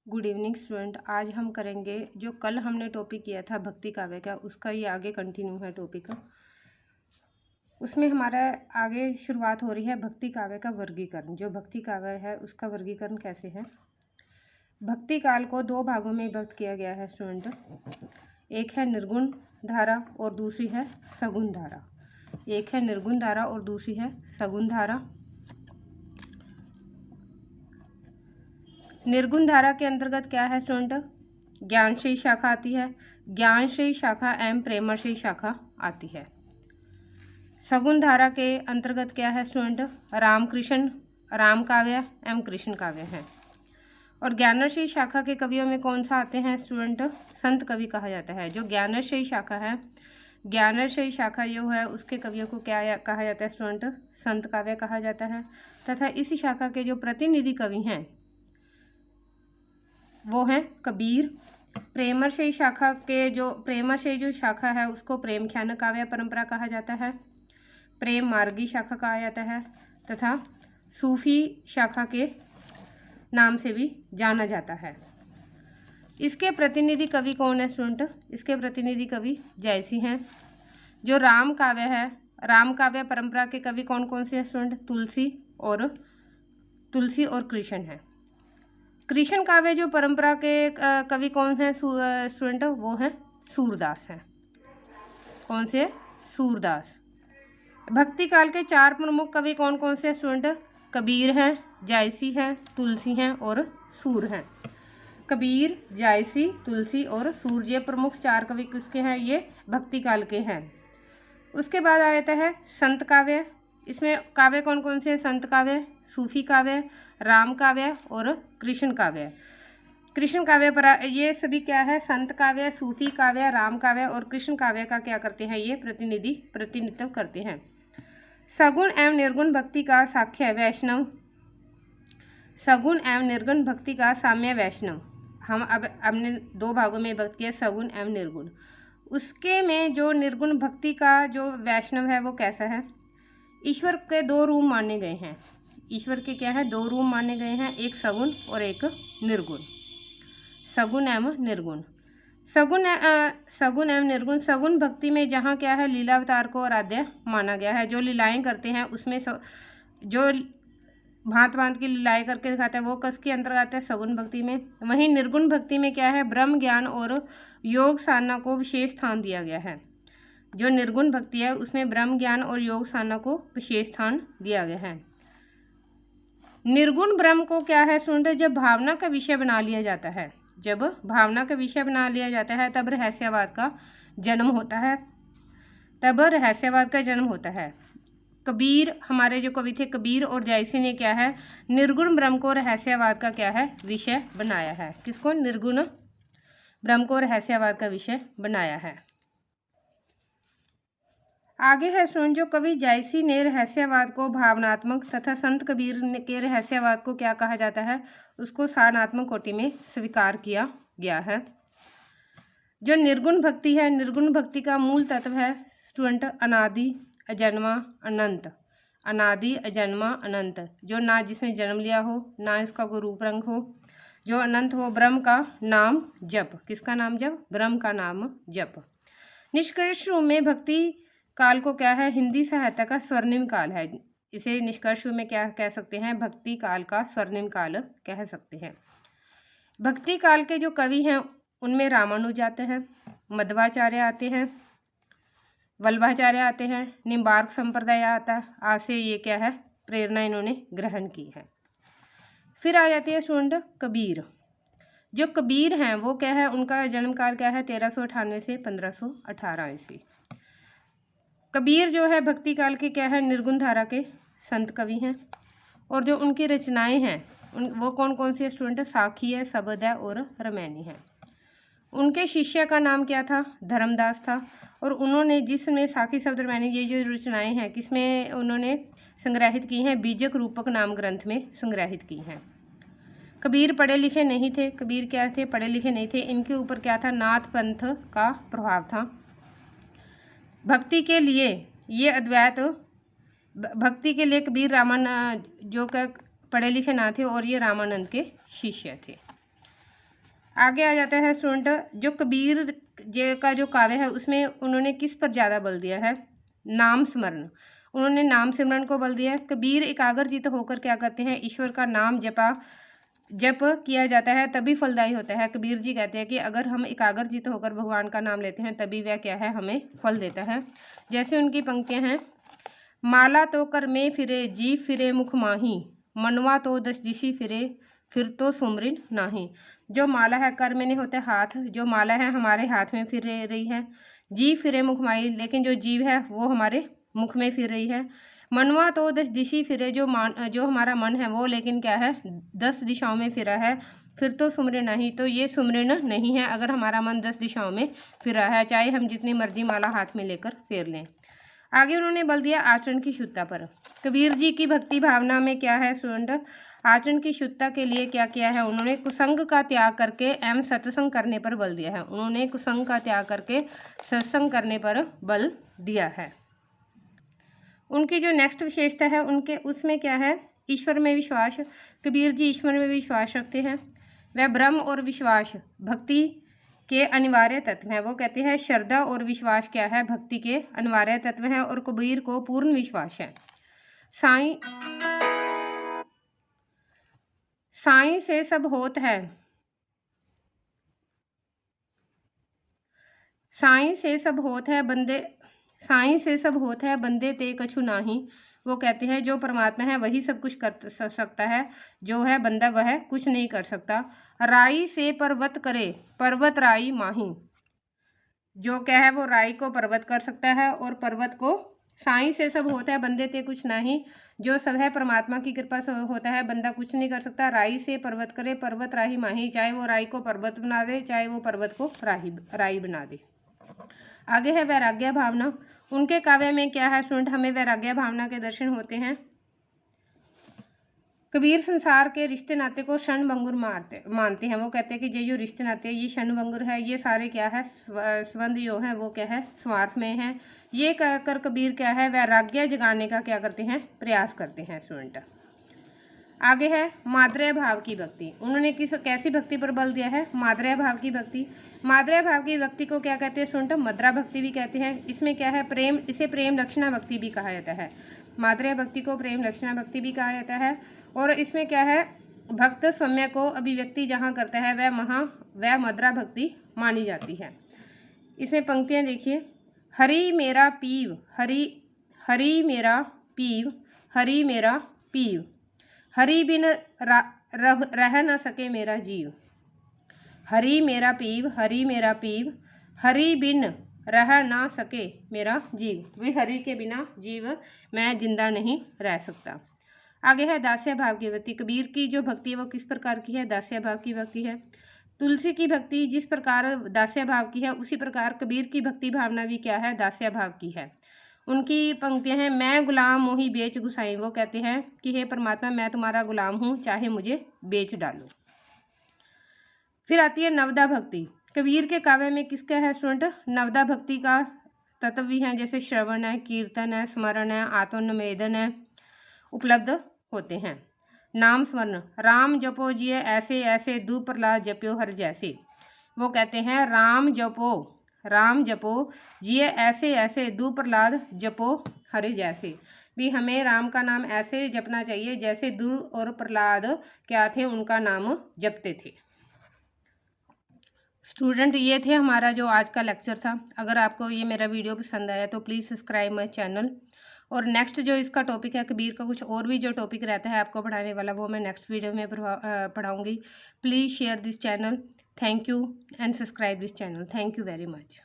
Good evening student. आज हम करेंगे जो कल हमने टॉपिक किया था भक्ति काव्य का, उसका ये आगे कंटिन्यू है टॉपिक का। उसमें हमारा आगे शुरुआत हो रही है भक्ति काव्य का वर्गीकरण। जो भक्ति काव्य है उसका वर्गीकरण कैसे है। भक्ति काल को दो भागों में विभक्त किया गया है स्टूडेंट। एक है निर्गुण धारा और दूसरी है सगुण धारा। एक है निर्गुण धारा और दूसरी है सगुण धारा। निर्गुण धारा के अंतर्गत क्या है स्टूडेंट, ज्ञानश्रेयी शाखा आती है, ज्ञानश्रेयी शाखा एवं प्रेमश्रेयी शाखा आती है। सगुण धारा के अंतर्गत क्या है स्टूडेंट, रामकृष्ण राम काव्य एवं कृष्ण काव्य है। और ज्ञानश्रेयी शाखा के कवियों में कौन सा आते हैं स्टूडेंट, संत कवि कहा जाता है। जो ज्ञानश्रेयी शाखा है, ज्ञानश्रेयी शाखा जो है उसके कवियों को क्या कहा जाता है स्टूडेंट, संत काव्य कहा जाता है। तथा इसी शाखा के जो प्रतिनिधि कवि हैं वो हैं कबीर। प्रेमश्रेयी शाखा के प्रेमश्रेयी जो शाखा है उसको प्रेमख्यान काव्य परंपरा कहा जाता है, प्रेम मार्गी शाखा कहा जाता है तथा सूफी शाखा के नाम से भी जाना जाता है। इसके प्रतिनिधि कवि कौन है स्टूडेंट, इसके प्रतिनिधि कवि जयसी हैं। जो राम काव्य है, राम काव्य परंपरा के कवि कौन कौन से हैं स्टूडेंट, तुलसी और कृष्ण है। कृष्ण काव्य जो परंपरा के कवि कौन हैं स्टूडेंट, वो हैं सूरदास हैं। कौन से, सूरदास। भक्ति काल के चार प्रमुख कवि कौन कौन से स्टूडेंट, कबीर हैं, जायसी हैं, तुलसी हैं और सूर हैं। कबीर, जायसी, तुलसी और सूर, ये प्रमुख चार कवि किसके हैं, ये भक्ति काल के हैं। उसके बाद आ जाता है संत काव्य। इसमें काव्य कौन कौन से हैं, संत काव्य, सूफी काव्य, राम काव्य और कृष्ण काव्य। कृष्ण काव्य पर ये सभी क्या है, संत काव्य, सूफी काव्य, राम काव्य और कृष्ण काव्य का क्या करते हैं, ये प्रतिनिधित्व करते हैं। सगुण एवं निर्गुण भक्ति का साक्ष्य वैष्णव, सगुण एवं निर्गुण भक्ति का साम्य वैष्णव। हम अब हमने दो भागों में विभक्त किया, सगुण एवं निर्गुण। उसके में जो निर्गुण भक्ति का जो वैष्णव है वो कैसा है, ईश्वर के दो रूप माने गए हैं। ईश्वर के क्या है, दो रूप माने गए हैं, एक सगुण और एक निर्गुण। सगुण एवं निर्गुण। सगुण एवं निर्गुण। सगुण भक्ति में जहाँ क्या है, लीलावतार को आराध्य माना गया है। जो लीलाएं करते हैं उसमें जो भांत भांत की लीलाएं करके दिखाता है वो किसके अंतर्गत आता है, सगुण भक्ति में। वहीं निर्गुण भक्ति में क्या है, ब्रह्म ज्ञान और योग साधना को विशेष स्थान दिया गया है। जो निर्गुण भक्ति है उसमें ब्रह्म ज्ञान और योग साधना को विशेष स्थान दिया गया है। निर्गुण ब्रह्म को क्या है सुनते, जब भावना का विषय बना लिया जाता है, जब भावना का विषय बना लिया जाता है तब रहस्यवाद का जन्म होता है, तब रहस्यवाद का जन्म होता है। कबीर, हमारे जो कवि थे कबीर और जायसी ने क्या है, निर्गुण ब्रह्म को रहस्यवाद का क्या है, विषय बनाया है। किसको, निर्गुण ब्रह्म को रहस्यवाद का विषय बनाया है। आगे है सुन, जो कवि जायसी ने रहस्यवाद को भावनात्मक तथा संत कबीर के रहस्यवाद को क्या कहा जाता है, उसको सारणात्मक कोटि में स्वीकार किया गया है। जो निर्गुण भक्ति है, निर्गुण भक्ति का मूल तत्व है स्टूडेंट अनादि अजन्मा अनंत। अनादि अजन्मा अनंत, जो ना जिसने जन्म लिया हो, ना इसका कोई रूप रंग हो, जो अनंत हो, ब्रह्म का नाम जप। किसका नाम जप, ब्रह्म का नाम जप। निष्कर्ष रूप में भक्ति काल को क्या है, हिंदी साहित्य का स्वर्णिम काल है। इसे निष्कर्ष में क्या कह सकते हैं, भक्ति काल का स्वर्णिम काल कह सकते हैं। भक्ति काल के जो कवि हैं उनमें रामानुज आते हैं, मध्वाचार्य आते हैं, वल्लभाचार्य आते हैं, निम्बार्क संप्रदाय आता है। आज से ये क्या है, प्रेरणा इन्होंने ग्रहण की है। फिर आ जाती है स्टूडेंट कबीर। जो कबीर हैं वो क्या है, उनका जन्म काल क्या है, 1398 से 1518 ईस्वी। कबीर जो है भक्ति काल के क्या है, निर्गुण धारा के संत कवि हैं। और जो उनकी रचनाएं हैं वो कौन कौन सी स्टूडेंट, साखी है, सबद है और रमैनी है। उनके शिष्य का नाम क्या था, धर्मदास था। और उन्होंने जिसमें साखी शब्द रमैनी ये जो रचनाएं हैं किसमें उन्होंने संग्रहित की हैं, बीजक रूपक नाम ग्रंथ में संग्रहित की हैं। कबीर पढ़े लिखे नहीं थे, कबीर क्या थे, पढ़े लिखे नहीं थे। इनके ऊपर क्या था, नाथ पंथ का प्रभाव था। भक्ति के लिए ये अद्वैत, भक्ति के लिए कबीर जो पढ़े लिखे ना थे और ये रामानंद के शिष्य थे। आगे आ जाता है स्टूडेंट, जो कबीर जी का जो काव्य है उसमें उन्होंने किस पर ज़्यादा बल दिया है? नाम स्मरण। उन्होंने नाम सिमरन को बल दिया है। कबीर एकाग्रचित्त होकर क्या करते हैं? ईश्वर का नाम जप किया जाता है तभी फलदायी होता है। कबीर जी कहते हैं कि अगर हम एकाग्रचित्त होकर भगवान का नाम लेते हैं तभी वह क्या है? हमें फल देता है। जैसे उनकी पंक्तियां हैं, माला तो कर में फिरे जी फिरे मुख माही, मनवा तो दस दिशि फिर तो सुमरिन नाही। जो माला है, कर में नहीं होते हाथ, जो माला है हमारे हाथ में फिर रही है। जी फिरे मुख माही, लेकिन जो जीव है वो हमारे मुख में फिर रही है। मनवा तो दस दिशि फिरे, जो हमारा मन है वो लेकिन क्या है? 10 दिशाओं में फिरा है। फिर तो सुमरिन नहीं, तो ये सुमरिन नहीं है अगर हमारा मन 10 दिशाओं में फिरा है, चाहे हम जितनी मर्जी माला हाथ में लेकर फेर लें। आगे उन्होंने बल दिया आचरण की शुद्धता पर। कबीर जी की भक्ति भावना में क्या है स्टूडेंट? आचरण की शुद्धता के लिए क्या किया है? उन्होंने कुसंग का त्याग करके एवं सत्संग करने पर बल दिया है। उन्होंने कुसंग का त्याग करके सत्संग करने पर बल दिया है। उनकी जो नेक्स्ट विशेषता है उनके उसमें क्या है? ईश्वर में विश्वास। कबीर जी ईश्वर में विश्वास रखते हैं। वह ब्रह्म और विश्वास भक्ति के अनिवार्य तत्व हैं। वो कहते हैं श्रद्धा और विश्वास क्या है? भक्ति के अनिवार्य तत्व हैं। और कबीर को पूर्ण विश्वास है। साईं से सब होत है, साईं से सब होत है बंदे, साईं से सब होत है बंदे ते कछु नाही। वो कहते हैं जो परमात्मा है वही सब कुछ कर सकता है, जो है बंदा वह कुछ नहीं कर सकता। राई से पर्वत करे पर्वत राई माही। जो क्या है वो राई को पर्वत कर सकता है और पर्वत को, साईं से सब होता है बंदे ते कुछ नहीं, जो सब है परमात्मा की कृपा से होता है, बंदा कुछ नहीं कर सकता। राई से पर्वत करे पर्वत राही माही, चाहे वो राई को पर्वत बना दे चाहे वो पर्वत को राई बना दे। आगे है वैराग्य भावना। उनके काव्य में क्या है स्टूडेंट? हमें वैराग्य भावना के दर्शन होते हैं। कबीर संसार के रिश्ते नाते को क्षणभंगुर मानते हैं। वो कहते हैं कि ये जो रिश्ते नाते हैं ये क्षणभंगुर है, ये सारे क्या है? संबंध जो है वो क्या है? स्वार्थ में है। ये कहकर कबीर क्या है? वैराग्य जगाने का क्या करते हैं? प्रयास करते हैं स्टूडेंट। आगे है माद्रय भाव की भक्ति। उन्होंने कैसी भक्ति पर बल दिया है? माद्रय भाव की भक्ति। माद्रय भाव की भक्ति को क्या कहते हैं स्टूडेंट? मद्रा भक्ति भी कहते हैं। इसमें क्या है? प्रेम, इसे प्रेम लक्षणा भक्ति भी कहा जाता है। माद्रय भक्ति को प्रेम लक्षणा भक्ति भी कहा जाता है। और इसमें क्या है? भक्त सम्य को अभिव्यक्ति जहाँ करता है वह मद्रा भक्ति मानी जाती है। इसमें पंक्तियाँ देखिए, हरि मेरा पीव, हरि मेरा पीव, हरि मेरा पीव, हरि बिन रह न सके मेरा जीव। हरि मेरा पीव, हरि मेरा पीव, हरि बिन रह ना सके मेरा जीव। वे हरि के बिना जीव मैं जिंदा नहीं रह सकता। आगे है दास्य भाव की भक्ति। कबीर की जो भक्ति है वो किस प्रकार की है? दास्य भाव की भक्ति है। तुलसी की भक्ति जिस प्रकार दास्य भाव की है उसी प्रकार कबीर की भक्ति भावना भी क्या है? दास्य भाव की है। उनकी पंक्तियां हैं, मैं गुलाम मोही बेच गुसाई। वो कहते हैं कि हे परमात्मा मैं तुम्हारा गुलाम हूँ, चाहे मुझे बेच डालो। फिर आती है नवदा भक्ति। कबीर के काव्य में किसका है स्टूडेंट? नवदा भक्ति का तत्व भी हैं, जैसे श्रवण है, कीर्तन है, स्मरण है, आत्मनिवेदन है, उपलब्ध होते हैं। नाम स्मरण, राम जपो जिये ऐसे ऐसे, दू प्रहलाद जप्यो हर जैसे। वो कहते हैं राम जपो जिये ऐसे ऐसे, दू प्रहलाद जपो हरे जैसे। भी हमें राम का नाम ऐसे जपना चाहिए जैसे दू और प्रहलाद क्या थे? उनका नाम जपते थे। स्टूडेंट ये थे हमारा जो आज का लेक्चर था। अगर आपको ये मेरा वीडियो पसंद आया तो प्लीज़ सब्सक्राइब माय चैनल। और नेक्स्ट जो इसका टॉपिक है कबीर का कुछ और भी जो टॉपिक रहता है आपको पढ़ाने वाला, वो मैं नेक्स्ट वीडियो में पढ़ाऊँगी। Please share this channel. Thank you and subscribe this channel. Thank you very much.